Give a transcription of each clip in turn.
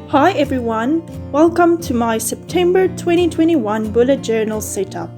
Hi everyone, welcome to my September 2021 bullet journal setup.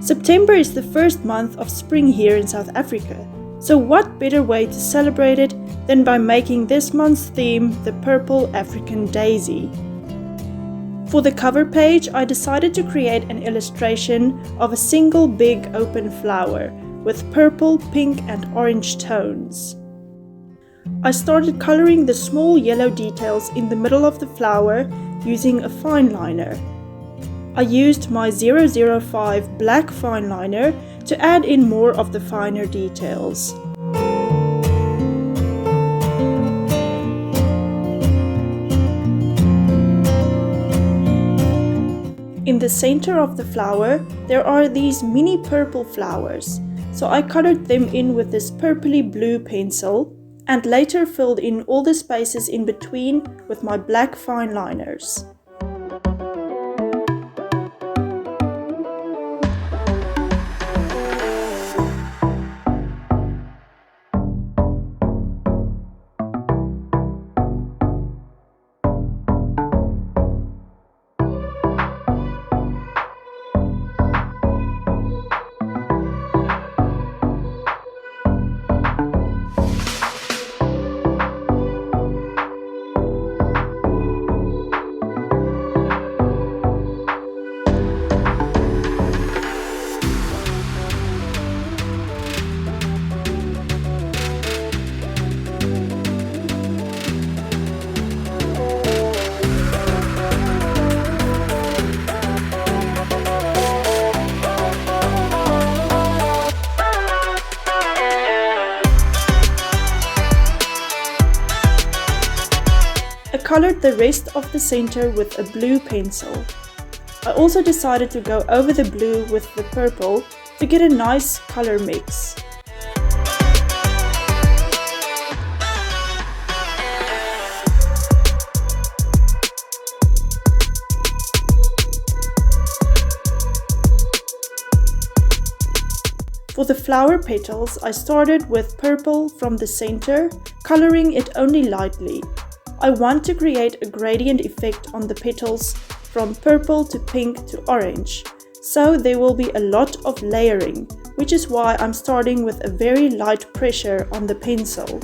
September is the first month of spring here in South Africa, so what better way to celebrate it than by making this month's theme the purple African daisy. For the cover page, I decided to create an illustration of a single big open flower with purple, pink and orange tones. I started coloring the small yellow details in the middle of the flower using a fine liner. I used my 005 black fine liner to add in more of the finer details. In the center of the flower, there are these mini purple flowers, so I colored them in with this purpley blue pencil and later filled in all the spaces in between with my black fine liners. I colored the rest of the center with a blue pencil. I also decided to go over the blue with the purple to get a nice color mix. For the flower petals, I started with purple from the center, coloring it only lightly. I want to create a gradient effect on the petals from purple to pink to orange, so there will be a lot of layering, which is why I'm starting with a very light pressure on the pencil.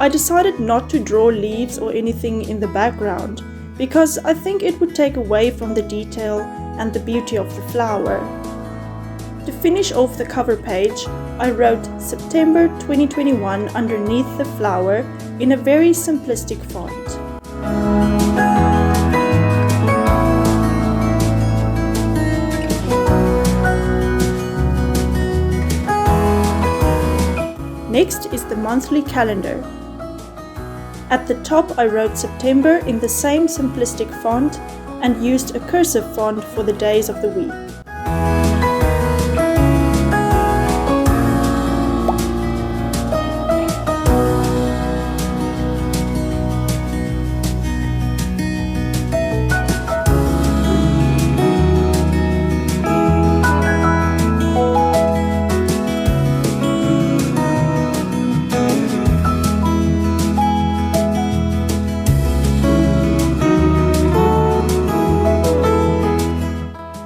I decided not to draw leaves or anything in the background because I think it would take away from the detail and the beauty of the flower. To finish off the cover page, I wrote September 2021 underneath the flower in a very simplistic font. Next is the monthly calendar. At the top I wrote September in the same simplistic font and used a cursive font for the days of the week.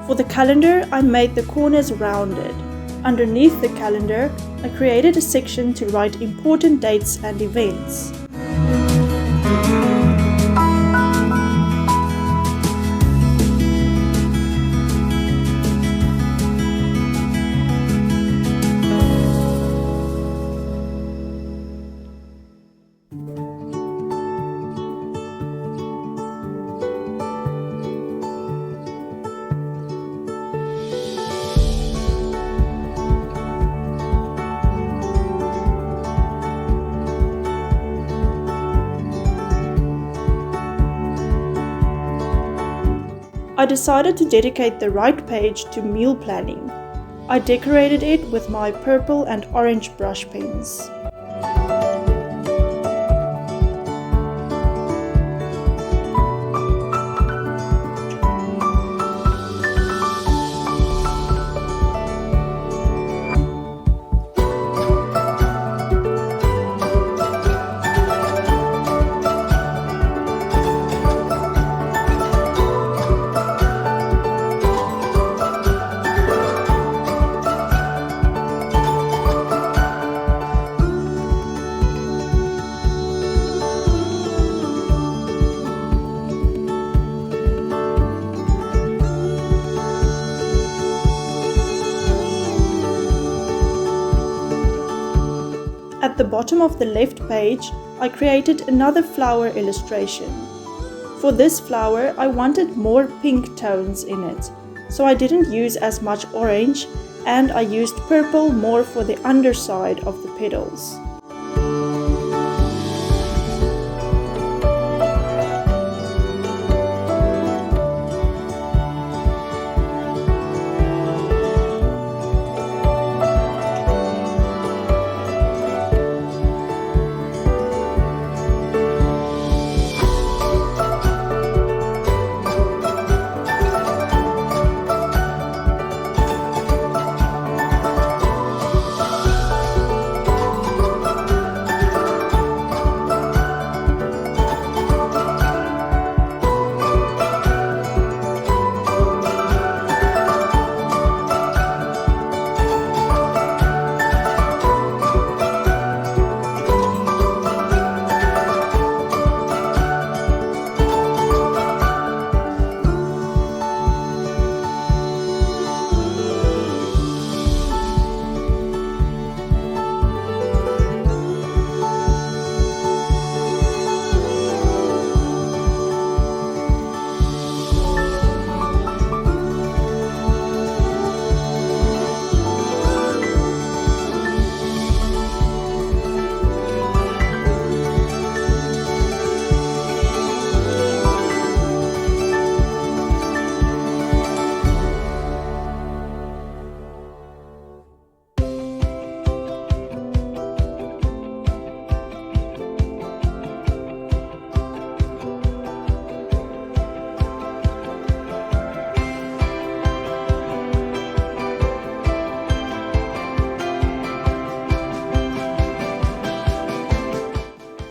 For the calendar, I made the corners rounded. Underneath the calendar, I created a section to write important dates and events. I decided to dedicate the right page to meal planning. I decorated it with my purple and orange brush pens. At the bottom of the left page, I created another flower illustration. For this flower, I wanted more pink tones in it, so I didn't use as much orange and I used purple more for the underside of the petals.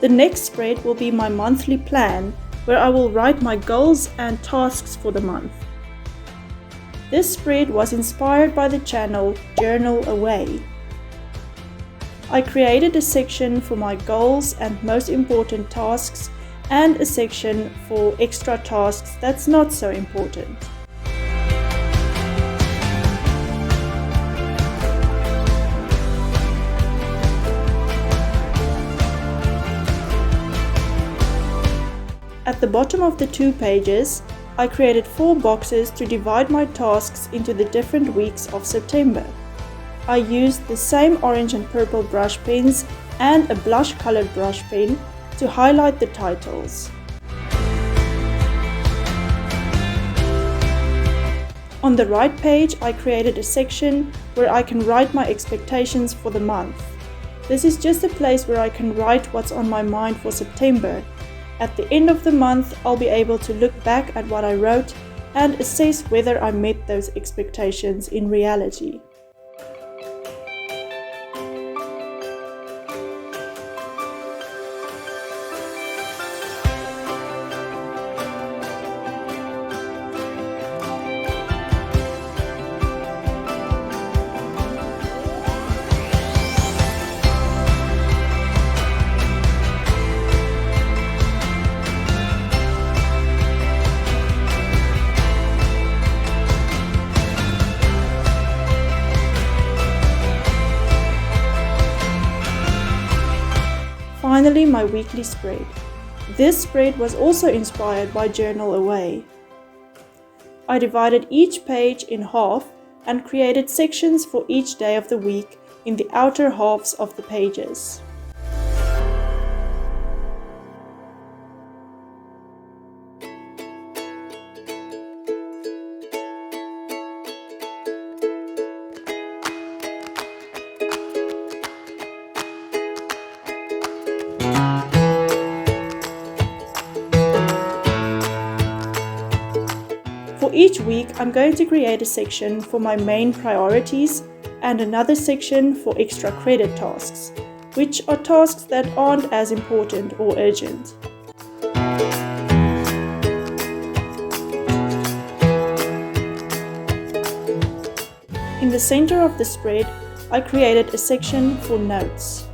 The next spread will be my monthly plan, where I will write my goals and tasks for the month. This spread was inspired by the channel Journal Away. I created a section for my goals and most important tasks and a section for extra tasks that's not so important. At the bottom of the 2 pages, I created 4 boxes to divide my tasks into the different weeks of September. I used the same orange and purple brush pens and a blush colored brush pen to highlight the titles. On the right page, I created a section where I can write my expectations for the month. This is just a place where I can write what's on my mind for September. At the end of the month, I'll be able to look back at what I wrote and assess whether I met those expectations in reality. Finally, my weekly spread. This spread was also inspired by Journal Away. I divided each page in half and created sections for each day of the week in the outer halves of the pages. For each week, I'm going to create a section for my main priorities and another section for extra credit tasks, which are tasks that aren't as important or urgent. In the center of the spread, I created a section for notes.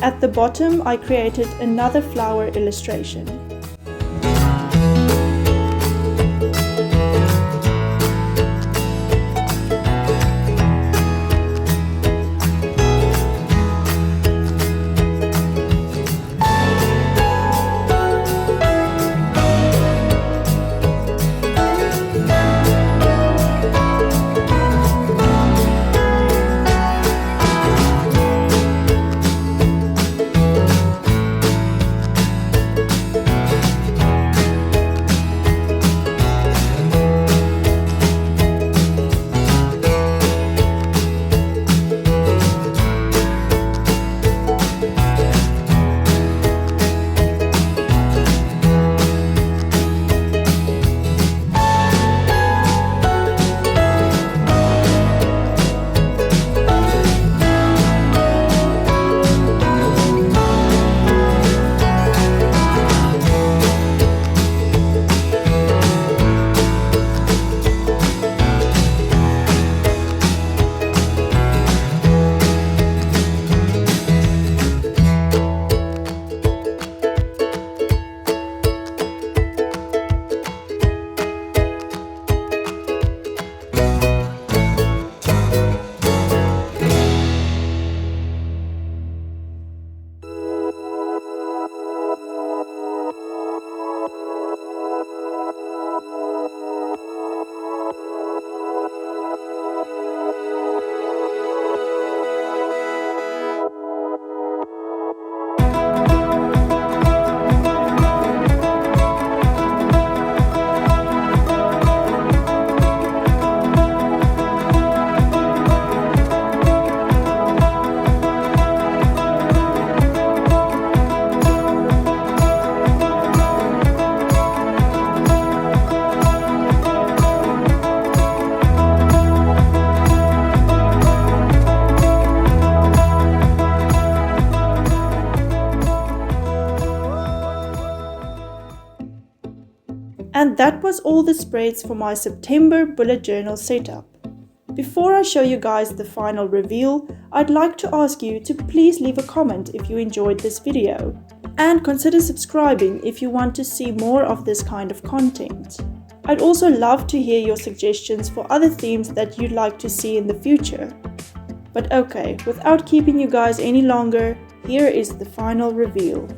At the bottom, I created another flower illustration. And that was all the spreads for my September bullet journal setup. Before I show you guys the final reveal, I'd like to ask you to please leave a comment if you enjoyed this video. And consider subscribing if you want to see more of this kind of content. I'd also love to hear your suggestions for other themes that you'd like to see in the future. But okay, without keeping you guys any longer, here is the final reveal.